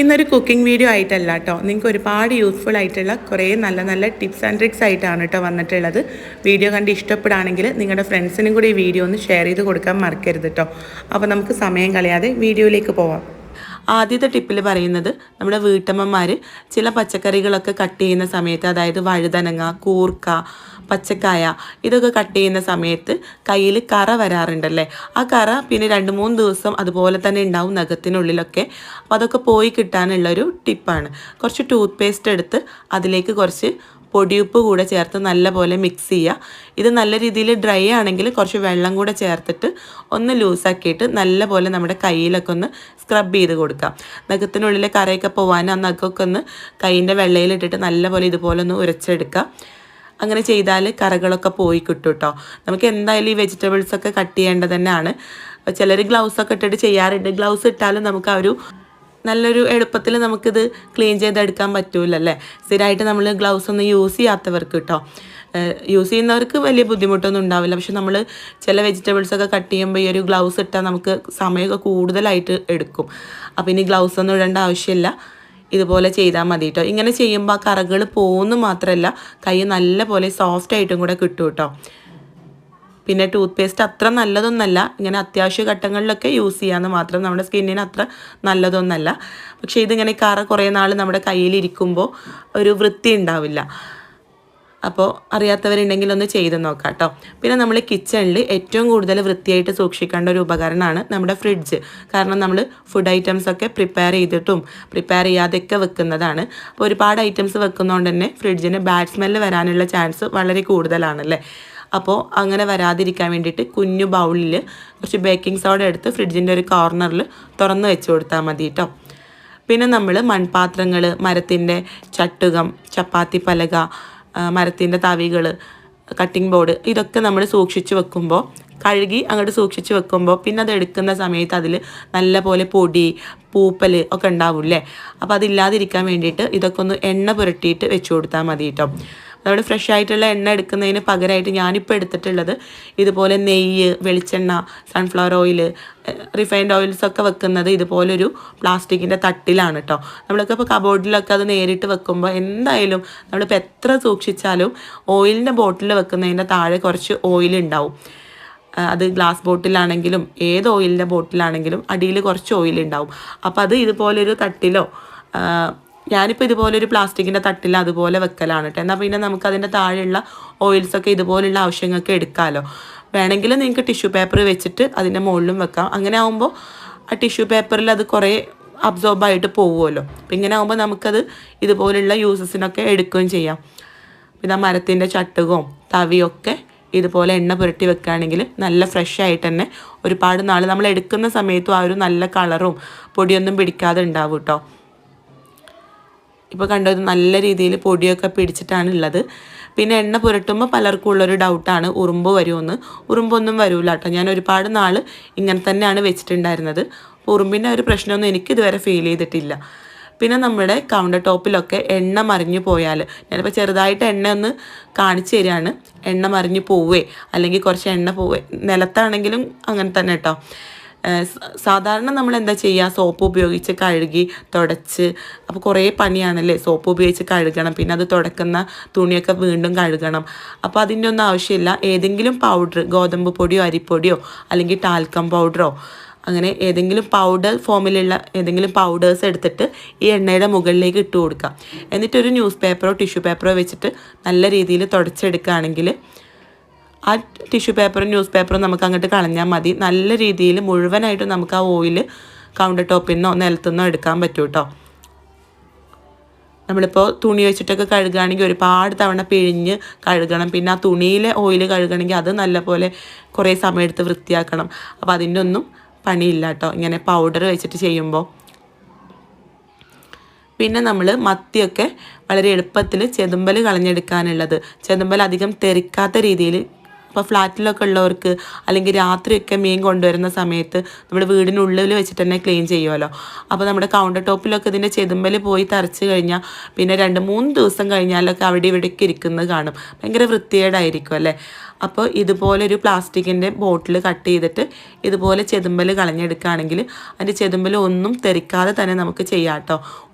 ഇന്നൊരു cooking video ആയിട്ടല്ല കേട്ടോ, നിങ്ങൾക്ക് ഒരുപാട് യൂസ്ഫുൾ ആയിട്ടുള്ള കുറേ നല്ല നല്ല ടിപ്സ് ആൻഡ് ട്രിക്സ് ആയിട്ടാണ് കേട്ടോ വന്നിട്ടുള്ളത്. വീഡിയോ കണ്ട് ഇഷ്ടപ്പെടുകയാണെങ്കിൽ നിങ്ങളുടെ ഫ്രണ്ട്സിനും കൂടി ഈ വീഡിയോ ഒന്ന് ഷെയർ ചെയ്ത് കൊടുക്കാൻ മറക്കരുത് കേട്ടോ. അപ്പോൾ നമുക്ക് സമയം കളയാതെ വീഡിയോയിലേക്ക് പോവാം. ആദ്യത്തെ ടിപ്പിൽ പറയുന്നത്, നമ്മുടെ വീട്ടമ്മമാർ ചില പച്ചക്കറികളൊക്കെ കട്ട് ചെയ്യുന്ന സമയത്ത്, അതായത് വഴുതനങ്ങ, കൂർക്ക, പച്ചക്കായ ഇതൊക്കെ കട്ട് ചെയ്യുന്ന സമയത്ത് കയ്യിൽ കറ വരാറുണ്ടല്ലേ. ആ കറ പിന്നെ 2-3 ദിവസം അതുപോലെ തന്നെ ഉണ്ടാവും നഖത്തിനുള്ളിലൊക്കെ. അപ്പോൾ അതൊക്കെ പോയി കിട്ടാനുള്ളൊരു ടിപ്പാണ്. കുറച്ച് ടൂത്ത് പേസ്റ്റ് എടുത്ത് അതിലേക്ക് കുറച്ച് പൊടിയുപ്പ് കൂടെ ചേർത്ത് നല്ലപോലെ മിക്സ് ചെയ്യുക. ഇത് നല്ല രീതിയിൽ ഡ്രൈ ആണെങ്കിൽ കുറച്ച് വെള്ളം കൂടെ ചേർത്തിട്ട് ഒന്ന് ലൂസാക്കിയിട്ട് നല്ലപോലെ നമ്മുടെ കയ്യിലൊക്കെ ഒന്ന് സ്ക്രബ് ചെയ്ത് കൊടുക്കാം. നഖത്തിനുള്ളിലെ കറയൊക്കെ പോകാൻ ആ നഖമൊക്കെ ഒന്ന് കൈയിൻ്റെ വെള്ളയിലിട്ടിട്ട് നല്ലപോലെ ഇതുപോലെ ഒന്ന് ഉരച്ചെടുക്കുക. അങ്ങനെ ചെയ്താൽ കറകളൊക്കെ പോയി കിട്ടും കേട്ടോ. നമുക്ക് എന്തായാലും ഈ വെജിറ്റബിൾസൊക്കെ കട്ട് ചെയ്യേണ്ടത് തന്നെയാണ്. ചിലർ ഗ്ലൗസൊക്കെ ഇട്ടിട്ട് ചെയ്യാറുണ്ട്. ഗ്ലൗസ് ഇട്ടാലും നമുക്ക് ആ ഒരു നല്ലൊരു എളുപ്പത്തിൽ നമുക്കിത് ക്ലീൻ ചെയ്തെടുക്കാൻ പറ്റൂലല്ലേ. സ്ഥിരമായിട്ട് നമ്മൾ ഗ്ലൗസ് ഒന്നും യൂസ് ചെയ്യാത്തവർക്ക് കേട്ടോ. യൂസ് ചെയ്യുന്നവർക്ക് വലിയ ബുദ്ധിമുട്ടൊന്നും ഉണ്ടാവില്ല. പക്ഷെ നമ്മൾ ചില വെജിറ്റബിൾസൊക്കെ കട്ട് ചെയ്യുമ്പോൾ ഈ ഒരു ഗ്ലൗസ് ഇട്ടാൽ നമുക്ക് സമയമൊക്കെ കൂടുതലായിട്ട് എടുക്കും. അപ്പോൾ ഇനി ഗ്ലൗസ് ഒന്നും ഇടേണ്ട ആവശ്യമില്ല, ഇതുപോലെ ചെയ്താൽ മതി കേട്ടോ. ഇങ്ങനെ ചെയ്യുമ്പോൾ ആ കറകൾ പോകുന്നു മാത്രമല്ല, കൈ നല്ല പോലെ സോഫ്റ്റ് ആയിട്ടും കൂടെ കിട്ടും കേട്ടോ. പിന്നെ ടൂത്ത് പേസ്റ്റ് അത്ര നല്ലതൊന്നല്ല, ഇങ്ങനെ അത്യാവശ്യ ഘട്ടങ്ങളിലൊക്കെ യൂസ് ചെയ്യാമെന്ന് മാത്രം. നമ്മുടെ സ്കിന്നിന് അത്ര നല്ലതൊന്നല്ല. പക്ഷേ ഇതിങ്ങനെ കറ കുറേ നാൾ നമ്മുടെ കയ്യിലിരിക്കുമ്പോൾ ഒരു വൃത്തി ഉണ്ടാവില്ല. അപ്പോൾ അറിയാത്തവരുണ്ടെങ്കിൽ ഒന്ന് ചെയ്ത് നോക്കാം കേട്ടോ. പിന്നെ നമ്മൾ കിച്ചണിൽ ഏറ്റവും കൂടുതൽ വൃത്തിയായിട്ട് സൂക്ഷിക്കേണ്ട ഒരു ഉപകരണമാണ് നമ്മുടെ ഫ്രിഡ്ജ്. കാരണം നമ്മൾ ഫുഡ് ഐറ്റംസ് ഒക്കെ പ്രിപ്പയർ ചെയ്തിട്ടും പ്രിപ്പയർ ചെയ്യാതെയൊക്കെ വെക്കുന്നതാണ്. അപ്പോൾ ഒരുപാട് ഐറ്റംസ് വെക്കുന്നതുകൊണ്ട് തന്നെ ഫ്രിഡ്ജിന് ബാഡ് സ്മെല്ല് വരാനുള്ള ചാൻസ് വളരെ കൂടുതലാണല്ലേ. അപ്പോൾ അങ്ങനെ വരാതിരിക്കാൻ വേണ്ടിയിട്ട് കുഞ്ഞു ബൗളിൽ കുറച്ച് ബേക്കിംഗ് സോഡ എടുത്ത് ഫ്രിഡ്ജിൻ്റെ ഒരു കോർണറിൽ തുറന്ന് വെച്ച് കൊടുത്താൽ മതി കേട്ടോ. പിന്നെ നമ്മൾ മൺപാത്രങ്ങൾ, മരത്തിൻ്റെ ചട്ടുകം, ചപ്പാത്തി പലക, മരത്തിൻ്റെ തവികൾ, കട്ടിംഗ് ബോർഡ് ഇതൊക്കെ നമ്മൾ സൂക്ഷിച്ച് വെക്കുമ്പോൾ, കഴുകി അങ്ങോട്ട് സൂക്ഷിച്ച് വെക്കുമ്പോൾ പിന്നെ അത് എടുക്കുന്ന സമയത്ത് അതിൽ നല്ല പോലെ പൊടി, പൂപ്പൽ ഒക്കെ ഉണ്ടാവില്ലേ. അപ്പോൾ അതില്ലാതിരിക്കാൻ വേണ്ടിയിട്ട് ഇതൊക്കെ ഒന്ന് എണ്ണ പുരട്ടിയിട്ട് വെച്ച് കൊടുത്താൽ മതി കേട്ടോ. നമ്മൾ ഫ്രഷ് ആയിട്ടുള്ള എണ്ണ എടുക്കുന്നതിന് പകരമായിട്ട് ഞാനിപ്പോൾ എടുത്തിട്ടുള്ളത് ഇതുപോലെ നെയ്യ്, വെളിച്ചെണ്ണ, സൺഫ്ലവർ ഓയിൽ, റിഫൈൻഡ് ഓയിൽസൊക്കെ വെക്കുന്നത് ഇതുപോലൊരു പ്ലാസ്റ്റിക്കിൻ്റെ തട്ടിലാണ് കേട്ടോ. നമ്മളൊക്കെ ഇപ്പോൾ കബോർഡിലൊക്കെ അത് നേരിട്ട് വെക്കുമ്പോൾ എന്തായാലും നമ്മളിപ്പോൾ എത്ര സൂക്ഷിച്ചാലും ഓയിലിൻ്റെ ബോട്ടിൽ വെക്കുന്നതിൻ്റെ താഴെ കുറച്ച് ഓയിൽ ഉണ്ടാവും. അത് ഗ്ലാസ് ബോട്ടിലാണെങ്കിലും ഏത് ഓയിലിൻ്റെ ബോട്ടിലാണെങ്കിലും അടിയിൽ കുറച്ച് ഓയിൽ ഉണ്ടാവും. അപ്പോൾ അത് ഇതുപോലൊരു തട്ടിലോ, ഞാനിപ്പോൾ ഇതുപോലൊരു പ്ലാസ്റ്റിക്കിൻ്റെ തട്ടിൽ അതുപോലെ വെക്കലാണ് കേട്ടോ. എന്നാൽ പിന്നെ നമുക്കതിൻ്റെ താഴെയുള്ള ഓയിൽസൊക്കെ ഇതുപോലുള്ള ആവശ്യങ്ങൾക്ക് എടുക്കാമല്ലോ. വേണമെങ്കിൽ നിങ്ങൾക്ക് ടിഷ്യൂ പേപ്പർ വെച്ചിട്ട് അതിൻ്റെ മുകളിലും വെക്കാം. അങ്ങനെ ആകുമ്പോൾ ആ ടിഷ്യൂ പേപ്പറിൽ അത് കുറേ അബ്സോർബായിട്ട് പോകുമല്ലോ. അപ്പം ഇങ്ങനെ ആകുമ്പോൾ നമുക്കത് ഇതുപോലുള്ള യൂസസിനൊക്കെ എടുക്കുകയും ചെയ്യാം. പിന്നെ മരത്തിൻ്റെ ചട്ടുകവും തവിയൊക്കെ ഇതുപോലെ എണ്ണ പുരട്ടി വെക്കുകയാണെങ്കിൽ നല്ല ഫ്രഷ് ആയിട്ട് തന്നെ ഒരുപാട് നാൾ നമ്മൾ എടുക്കുന്ന സമയത്തും ആ ഒരു നല്ല കളറും പൊടിയൊന്നും പിടിക്കാതെ ഉണ്ടാവും കേട്ടോ. ഇപ്പോൾ കണ്ടത് നല്ല രീതിയിൽ പൊടിയൊക്കെ പിടിച്ചിട്ടാണ് ഉള്ളത്. പിന്നെ എണ്ണ പുരട്ടുമ്പോൾ പലർക്കും ഉള്ളൊരു ഡൗട്ടാണ്, ഉറുമ്പ് വരുമെന്ന്. ഉറുമ്പൊന്നും വരില്ല കേട്ടോ. ഞാൻ ഒരുപാട് നാൾ ഇങ്ങനെ തന്നെയാണ് വെച്ചിട്ടുണ്ടായിരുന്നത്. ഉറുമ്പിൻ്റെ ഒരു പ്രശ്നമൊന്നും എനിക്കിതുവരെ ഫീൽ ചെയ്തിട്ടില്ല. പിന്നെ നമ്മുടെ കൗണ്ടർ ടോപ്പിലൊക്കെ എണ്ണ മറിഞ്ഞു പോയാൽ, ഞാനിപ്പോൾ ചെറുതായിട്ട് എണ്ണ ഒന്ന് കാണിച്ചു തരികയാണ്. എണ്ണ മറിഞ്ഞു പോവേ അല്ലെങ്കിൽ കുറച്ച് എണ്ണ പോവേ, നിലത്താണെങ്കിലും അങ്ങനെ തന്നെ കേട്ടോ. സാധാരണ നമ്മൾ എന്താ ചെയ്യുക, സോപ്പ് ഉപയോഗിച്ച് കഴുകി തുടച്ച്, അപ്പോൾ കുറേ പണിയാണല്ലേ. സോപ്പ് ഉപയോഗിച്ച് കഴുകണം, പിന്നെ അത് തുടക്കുന്ന തുണിയൊക്കെ വീണ്ടും കഴുകണം. അപ്പോൾ അതിൻ്റെ ഒന്നും ആവശ്യമില്ല. ഏതെങ്കിലും പൗഡർ, ഗോതമ്പ് പൊടിയോ അരിപ്പൊടിയോ അല്ലെങ്കിൽ ടാൽക്കം പൗഡറോ അങ്ങനെ ഏതെങ്കിലും പൗഡർ ഫോമിലുള്ള ഏതെങ്കിലും പൗഡേഴ്സ് എടുത്തിട്ട് ഈ എണ്ണയുടെ മുകളിലേക്ക് ഇട്ട് കൊടുക്കാം. എന്നിട്ടൊരു ന്യൂസ് പേപ്പറോ ടിഷ്യൂ പേപ്പറോ വെച്ചിട്ട് നല്ല രീതിയിൽ തുടച്ചെടുക്കുകയാണെങ്കിൽ ആ ടിഷ്യൂ പേപ്പറും ന്യൂസ് പേപ്പറും നമുക്ക് അങ്ങോട്ട് കളഞ്ഞാൽ മതി. നല്ല രീതിയിൽ മുഴുവനായിട്ടും നമുക്ക് ആ ഓയിൽ കൗണ്ടർ ടോപ്പിൽ നിന്നോ നിലത്തുനിന്നോ എടുക്കാൻ പറ്റും കേട്ടോ. നമ്മളിപ്പോൾ തുണി വെച്ചിട്ടൊക്കെ കഴുകുകയാണെങ്കിൽ ഒരുപാട് തവണ പിഴിഞ്ഞ് കഴുകണം. പിന്നെ ആ തുണിയിലെ ഓയിൽ കഴുകണമെങ്കിൽ അത് നല്ലപോലെ കുറേ സമയം എടുത്ത് വൃത്തിയാക്കണം. അപ്പോൾ അതിൻ്റെ ഒന്നും പണിയില്ല കേട്ടോ ഇങ്ങനെ പൗഡർ വെച്ചിട്ട് ചെയ്യുമ്പോൾ. പിന്നെ നമ്മൾ മത്തിയൊക്കെ വളരെ എളുപ്പത്തിൽ ചെതുമ്പൽ കളഞ്ഞെടുക്കാനുള്ളത്, ചെതുമ്പൽ അധികം തെറിക്കാത്ത രീതിയിൽ അപ്പോൾ ഫ്ലാറ്റിലൊക്കെ ഉള്ളവർക്ക് അല്ലെങ്കിൽ രാത്രിയൊക്കെ മീൻ കൊണ്ടുവരുന്ന സമയത്ത് നമ്മൾ വീടിനുള്ളിൽ വെച്ചിട്ട് തന്നെ ക്ലീൻ ചെയ്യുമല്ലോ. അപ്പോൾ നമ്മുടെ കൗണ്ടർ ടോപ്പിലൊക്കെ ഇതിൻ്റെ ചെതുമ്പൽ പോയി തറച്ച് കഴിഞ്ഞാൽ പിന്നെ 2-3 ദിവസം കഴിഞ്ഞാലൊക്കെ അവിടെ ഇവിടേക്ക് ഇരിക്കുന്നത് കാണും. ഭയങ്കര വൃത്തികേടായിരിക്കും അല്ലേ. അപ്പോൾ ഇതുപോലൊരു പ്ലാസ്റ്റിക്കിൻ്റെ ബോട്ടിൽ കട്ട് ചെയ്തിട്ട് ഇതുപോലെ ചെതുമ്പൽ കളഞ്ഞെടുക്കുകയാണെങ്കിൽ അതിൻ്റെ ചെതുമ്പൽ ഒന്നും തെറിക്കാതെ തന്നെ നമുക്ക് ചെയ്യാം കേട്ടോ.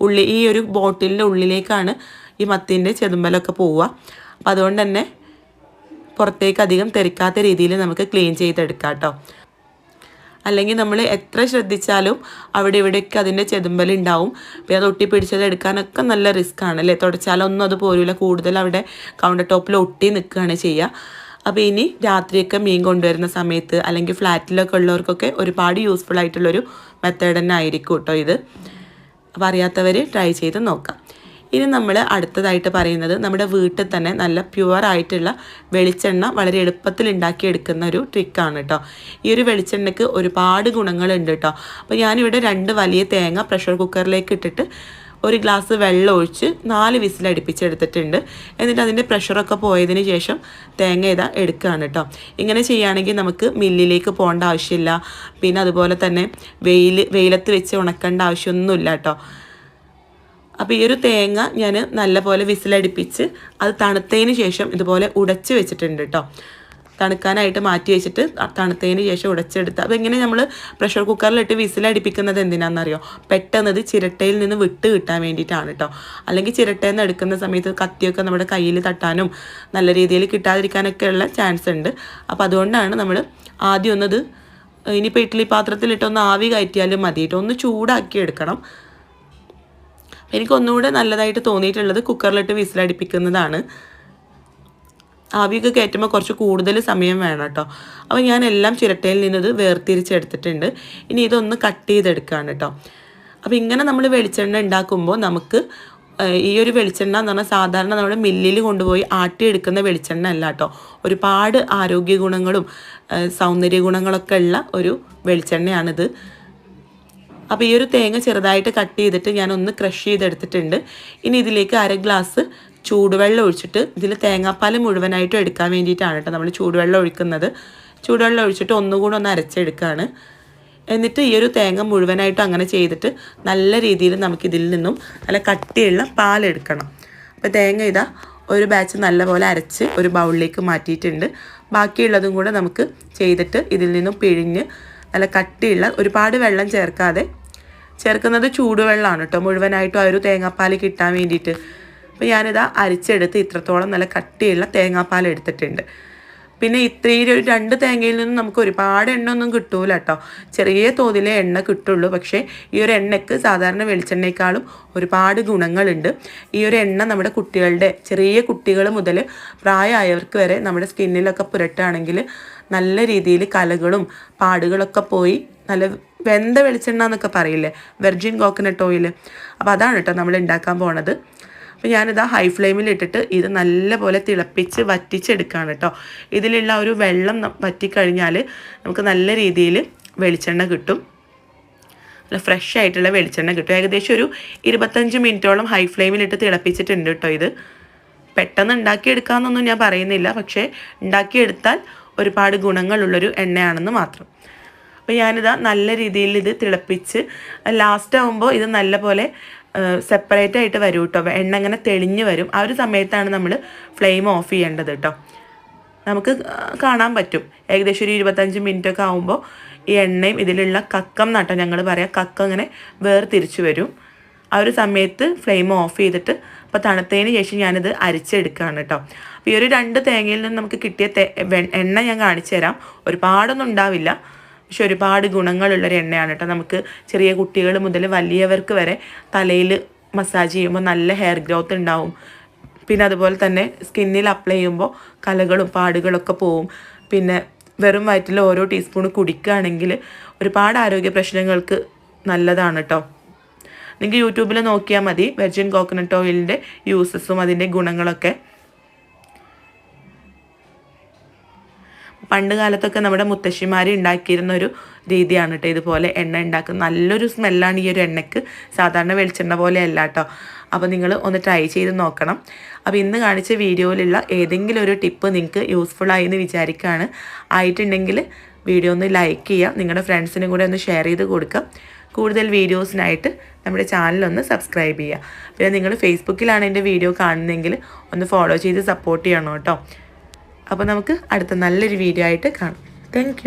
ഈ ഒരു ബോട്ടിലിൻ്റെ ഉള്ളിലേക്കാണ് ഈ മത്തിൻ്റെ ചെതുമ്പലൊക്കെ പോവുക. അപ്പോൾ അതുകൊണ്ട് തന്നെ പുറത്തേക്ക് അധികം തെറിക്കാത്ത രീതിയിൽ നമുക്ക് ക്ലീൻ ചെയ്തെടുക്കാം കേട്ടോ. അല്ലെങ്കിൽ നമ്മൾ എത്ര ശ്രദ്ധിച്ചാലും അവിടെ ഇവിടെയൊക്കെ അതിൻ്റെ ചെതുമ്പലുണ്ടാവും. പിന്നെ അത് ഒട്ടി പിടിച്ചത് എടുക്കാനൊക്കെ നല്ല റിസ്ക് ആണ് അല്ലേ. തുടച്ചാലൊന്നും അത് പോരില്ല, കൂടുതൽ അവിടെ കൗണ്ടർ ടോപ്പിൽ ഒട്ടി നിൽക്കുകയാണ് ചെയ്യുക. അപ്പോൾ ഇനി രാത്രിയൊക്കെ മീൻ കൊണ്ടുവരുന്ന സമയത്ത് അല്ലെങ്കിൽ ഫ്ലാറ്റിലൊക്കെ ഉള്ളവർക്കൊക്കെ ഒരുപാട് യൂസ്ഫുൾ ആയിട്ടുള്ളൊരു മെത്തേഡ് തന്നെ ആയിരിക്കും കേട്ടോ ഇത്. അപ്പോൾ അറിയാത്തവർ ട്രൈ ചെയ്ത് നോക്കാം. ഇനി നമ്മൾ അടുത്തതായിട്ട് പറയുന്നത് നമ്മുടെ വീട്ടിൽ തന്നെ നല്ല പ്യുവർ ആയിട്ടുള്ള വെളിച്ചെണ്ണ വളരെ എളുപ്പത്തിൽ ഉണ്ടാക്കിയെടുക്കുന്ന ഒരു ട്രിക്കാണ് കേട്ടോ. ഈ ഒരു വെളിച്ചെണ്ണയ്ക്ക് ഒരുപാട് ഗുണങ്ങളുണ്ട് കേട്ടോ. അപ്പോൾ ഞാനിവിടെ 2 വലിയ തേങ്ങ പ്രഷർ കുക്കറിലേക്ക് ഇട്ടിട്ട് 1 ഗ്ലാസ് വെള്ളം ഒഴിച്ച് 4 വിസിലടുപ്പിച്ചെടുത്തിട്ടുണ്ട്. എന്നിട്ട് അതിൻ്റെ പ്രഷറൊക്കെ പോയതിന് ശേഷം തേങ്ങ എടുക്കുകയാണ് കേട്ടോ. ഇങ്ങനെ ചെയ്യുകയാണെങ്കിൽ നമുക്ക് മില്ലിലേക്ക് പോകേണ്ട ആവശ്യമില്ല. പിന്നെ അതുപോലെ തന്നെ വെയിലത്ത് വെച്ച് ഉണക്കേണ്ട ആവശ്യമൊന്നുമില്ല കേട്ടോ. അപ്പോൾ ഈ ഒരു തേങ്ങ ഞാൻ നല്ലപോലെ വിസിലടിപ്പിച്ച് അത് തണുത്തതിന് ശേഷം ഇതുപോലെ ഉടച്ച് വെച്ചിട്ടുണ്ട് കേട്ടോ. തണുക്കാനായിട്ട് മാറ്റി വെച്ചിട്ട് തണുത്തതിന് ശേഷം ഉടച്ചെടുത്ത്. അപ്പോൾ ഇങ്ങനെ നമ്മൾ പ്രഷർ കുക്കറിലിട്ട് വിസിലടിപ്പിക്കുന്നത് എന്തിനാണെന്നറിയോ? പെട്ടെന്നത് ചിരട്ടയിൽ നിന്ന് വിട്ട് കിട്ടാൻ വേണ്ടിയിട്ടാണ് കേട്ടോ. അല്ലെങ്കിൽ ചിരട്ടയിൽ നിന്ന് എടുക്കുന്ന സമയത്ത് കത്തിയൊക്കെ നമ്മുടെ കയ്യിൽ തട്ടാനും നല്ല രീതിയിൽ കിട്ടാതിരിക്കാനൊക്കെ ഉള്ള ചാൻസ് ഉണ്ട്. അപ്പോൾ അതുകൊണ്ടാണ് നമ്മൾ ആദ്യം ഒന്നത് ഇനിയിപ്പോൾ ഇഡ്ഡലി പാത്രത്തിലിട്ടൊന്ന് ആവി കയറ്റിയാലും മതിയിട്ട് ഒന്ന് ചൂടാക്കി എടുക്കണം. എനിക്കൊന്നുകൂടെ നല്ലതായിട്ട് തോന്നിയിട്ടുള്ളത് കുക്കറിലിട്ട് വിസിലടിപ്പിക്കുന്നതാണ്. ആവിയൊക്കെ കയറ്റുമ്പോൾ കുറച്ച് കൂടുതൽ സമയം വേണം കേട്ടോ. അപ്പോൾ ഞാൻ എല്ലാം ചിരട്ടയിൽ നിന്നത് വേർതിരിച്ചെടുത്തിട്ടുണ്ട്. ഇനി ഇതൊന്ന് കട്ട് ചെയ്തെടുക്കുകയാണ് കേട്ടോ. അപ്പോൾ ഇങ്ങനെ നമ്മൾ വെളിച്ചെണ്ണ ഉണ്ടാക്കുമ്പോൾ നമുക്ക് ഈ ഒരു വെളിച്ചെണ്ണ എന്ന് പറഞ്ഞാൽ സാധാരണ നമ്മൾ മില്ലിൽ കൊണ്ടുപോയി ആട്ടിയെടുക്കുന്ന വെളിച്ചെണ്ണ അല്ല കേട്ടോ. ഒരുപാട് ആരോഗ്യ ഗുണങ്ങളും സൗന്ദര്യ ഗുണങ്ങളൊക്കെ ഉള്ള ഒരു വെളിച്ചെണ്ണയാണിത്. അപ്പോൾ ഈ ഒരു തേങ്ങ ചെറുതായിട്ട് കട്ട് ചെയ്തിട്ട് ഞാനൊന്ന് ക്രഷ് ചെയ്തെടുത്തിട്ടുണ്ട്. ഇനി ഇതിലേക്ക് 1/2 ഗ്ലാസ് ചൂടുവെള്ളം ഒഴിച്ചിട്ട് ഇതിൽ തേങ്ങാപ്പാൽ മുഴുവനായിട്ടും എടുക്കാൻ വേണ്ടിയിട്ടാണ് കേട്ടോ നമ്മൾ ചൂടുവെള്ളം ഒഴിക്കുന്നത്. ചൂടുവെള്ളം ഒഴിച്ചിട്ട് ഒന്നുകൂടെ ഒന്ന് അരച്ചെടുക്കുകയാണ്. എന്നിട്ട് ഈ ഒരു തേങ്ങ മുഴുവനായിട്ടും അങ്ങനെ ചെയ്തിട്ട് നല്ല രീതിയിൽ നമുക്കിതിൽ നിന്നും നല്ല കട്ടിയുള്ള പാലെടുക്കണം. അപ്പോൾ തേങ്ങ ഒരു ബാച്ച് നല്ലപോലെ അരച്ച് ഒരു ബൗളിലേക്ക് മാറ്റിയിട്ടുണ്ട്. ബാക്കിയുള്ളതും കൂടെ നമുക്ക് ചെയ്തിട്ട് ഇതിൽ നിന്നും പിഴിഞ്ഞ് നല്ല കട്ടിയുള്ള ഒരുപാട് വെള്ളം ചേർക്കുന്നത് ചൂടുവെള്ളമാണ് കേട്ടോ. മുഴുവനായിട്ടും ആ ഒരു തേങ്ങാപ്പാൽ കിട്ടാൻ വേണ്ടിയിട്ട്. അപ്പോൾ അരിച്ചെടുത്ത് ഇത്രത്തോളം നല്ല കട്ടിയുള്ള തേങ്ങാപ്പാൽ എടുത്തിട്ടുണ്ട്. പിന്നെ ഇത്രയും ഒരു 2 തേങ്ങയിൽ നിന്നും നമുക്ക് ഒരുപാട് എണ്ണ ഒന്നും കിട്ടൂല കേട്ടോ. ചെറിയ തോതിലെ എണ്ണ കിട്ടുള്ളൂ. പക്ഷേ ഈ ഒരു എണ്ണയ്ക്ക് സാധാരണ വെളിച്ചെണ്ണയേക്കാളും ഒരുപാട് ഗുണങ്ങളുണ്ട്. ഈ ഒരു എണ്ണ നമ്മുടെ ചെറിയ കുട്ടികൾ മുതൽ പ്രായമായവർക്ക് വരെ നമ്മുടെ സ്കിന്നിലൊക്കെ പുരട്ടുകയാണെങ്കിൽ നല്ല രീതിയിൽ കലകളും പാടുകളൊക്കെ പോയി നല്ല വെന്ത വെളിച്ചെണ്ണ എന്നൊക്കെ പറയില്ലേ, വെർജിൻ കോക്കനട്ട് ഓയിൽ. അപ്പോൾ അതാണ് കേട്ടോ നമ്മൾ ഉണ്ടാക്കാൻ പോണത്. അപ്പോൾ ഹൈ ഫ്ലെയിമിൽ ഇട്ടിട്ട് ഇത് നല്ലപോലെ തിളപ്പിച്ച് വറ്റിച്ചെടുക്കുകയാണ് കേട്ടോ. ഇതിലുള്ള ഒരു വെള്ളം വറ്റിക്കഴിഞ്ഞാൽ നമുക്ക് നല്ല രീതിയിൽ വെളിച്ചെണ്ണ കിട്ടും. നല്ല ഫ്രഷ് ആയിട്ടുള്ള വെളിച്ചെണ്ണ കിട്ടും. ഏകദേശം ഒരു 25 മിനിറ്റോളം ഹൈ ഫ്ലെയിമിലിട്ട് തിളപ്പിച്ചിട്ടുണ്ട് കേട്ടോ. ഇത് പെട്ടെന്ന് ഉണ്ടാക്കിയെടുക്കാമെന്നൊന്നും ഞാൻ പറയുന്നില്ല, പക്ഷേ ഉണ്ടാക്കിയെടുത്താൽ ഒരുപാട് ഗുണങ്ങളുള്ളൊരു എണ്ണയാണെന്ന് മാത്രം. അപ്പോൾ നല്ല രീതിയിൽ ഇത് തിളപ്പിച്ച് ലാസ്റ്റ് ആകുമ്പോൾ ഇത് നല്ലപോലെ സെപ്പറേറ്റ് ആയിട്ട് വരും കേട്ടോ. എണ്ണ ഇങ്ങനെ തെളിഞ്ഞ് വരും. ആ ഒരു സമയത്താണ് നമ്മൾ ഫ്ലെയിം ഓഫ് ചെയ്യേണ്ടത് കേട്ടോ. നമുക്ക് കാണാൻ പറ്റും ഏകദേശം ഒരു 25 മിനിറ്റൊക്കെ ആകുമ്പോൾ ഈ എണ്ണയും ഇതിലുള്ള കക്കം എന്നാട്ടോ ഞങ്ങൾ പറയാം, കക്കം ഇങ്ങനെ വേർതിരിച്ച് വരും. ആ ഒരു സമയത്ത് ഫ്ലെയിം ഓഫ് ചെയ്തിട്ട് അപ്പോൾ തണുത്തതിന് ശേഷം ഞാനിത് അരിച്ചെടുക്കുകയാണ് കേട്ടോ. അപ്പോൾ ഈ ഒരു 2 തേങ്ങയിൽ നിന്ന് നമുക്ക് കിട്ടിയ എണ്ണ ഞാൻ കാണിച്ചു തരാം. ഒരുപാടൊന്നും ഉണ്ടാവില്ല, പക്ഷെ ഒരുപാട് ഗുണങ്ങളുള്ളൊരു എണ്ണയാണ് കേട്ടോ. നമുക്ക് ചെറിയ കുട്ടികൾ മുതൽ വലിയവർക്ക് വരെ തലയിൽ മസാജ് ചെയ്യുമ്പോൾ നല്ല ഹെയർ ഗ്രോത്ത് ഉണ്ടാവും. പിന്നെ അതുപോലെ തന്നെ സ്കിന്നിൽ അപ്ലൈ ചെയ്യുമ്പോൾ കലകളും പാടുകളൊക്കെ പോവും. പിന്നെ വെറും വയറ്റിൽ ഓരോ ടീസ്പൂൺ കുടിക്കുകയാണെങ്കിൽ ഒരുപാട് ആരോഗ്യ പ്രശ്നങ്ങൾക്ക് നല്ലതാണ് കേട്ടോ. നിങ്ങൾക്ക് യൂട്യൂബിൽ നോക്കിയാൽ മതി വെർജിൻ കോക്കനട്ട് ഓയിലിൻ്റെ യൂസസും അതിൻ്റെ ഗുണങ്ങളൊക്കെ. പണ്ട് കാലത്തൊക്കെ നമ്മുടെ മുത്തശ്ശിമാർ ഉണ്ടാക്കിയിരുന്ന ഒരു രീതിയാണ് കേട്ടോ ഇതുപോലെ എണ്ണ ഉണ്ടാക്കുന്നത്. നല്ലൊരു സ്മെല്ലാണ് ഈ ഒരു എണ്ണയ്ക്ക്, സാധാരണ വെളിച്ചെണ്ണ പോലെ അല്ല കേട്ടോ. അപ്പോൾ നിങ്ങൾ ഒന്ന് ട്രൈ ചെയ്ത് നോക്കണം. അപ്പോൾ ഇന്ന് കാണിച്ച വീഡിയോയിലുള്ള ഏതെങ്കിലും ഒരു ടിപ്പ് നിങ്ങൾക്ക് യൂസ്ഫുള്ളായി എന്ന് വിചാരിക്കുകയാണ്. ആയിട്ടുണ്ടെങ്കിൽ വീഡിയോ ഒന്ന് ലൈക്ക് ചെയ്യുക, നിങ്ങളുടെ ഫ്രണ്ട്സിനും കൂടെ ഒന്ന് ഷെയർ ചെയ്ത് കൊടുക്കുക. കൂടുതൽ വീഡിയോസിനായിട്ട് നമ്മുടെ ചാനലൊന്ന് സബ്സ്ക്രൈബ് ചെയ്യുക. പിന്നെ നിങ്ങൾ ഫേസ്ബുക്കിലാണ് എൻ്റെ വീഡിയോ കാണുന്നതെങ്കിൽ ഒന്ന് ഫോളോ ചെയ്ത് സപ്പോർട്ട് ചെയ്യണം കേട്ടോ. അപ്പോൾ നമുക്ക് അടുത്ത നല്ലൊരു വീഡിയോ ആയിട്ട് കാണാം. താങ്ക്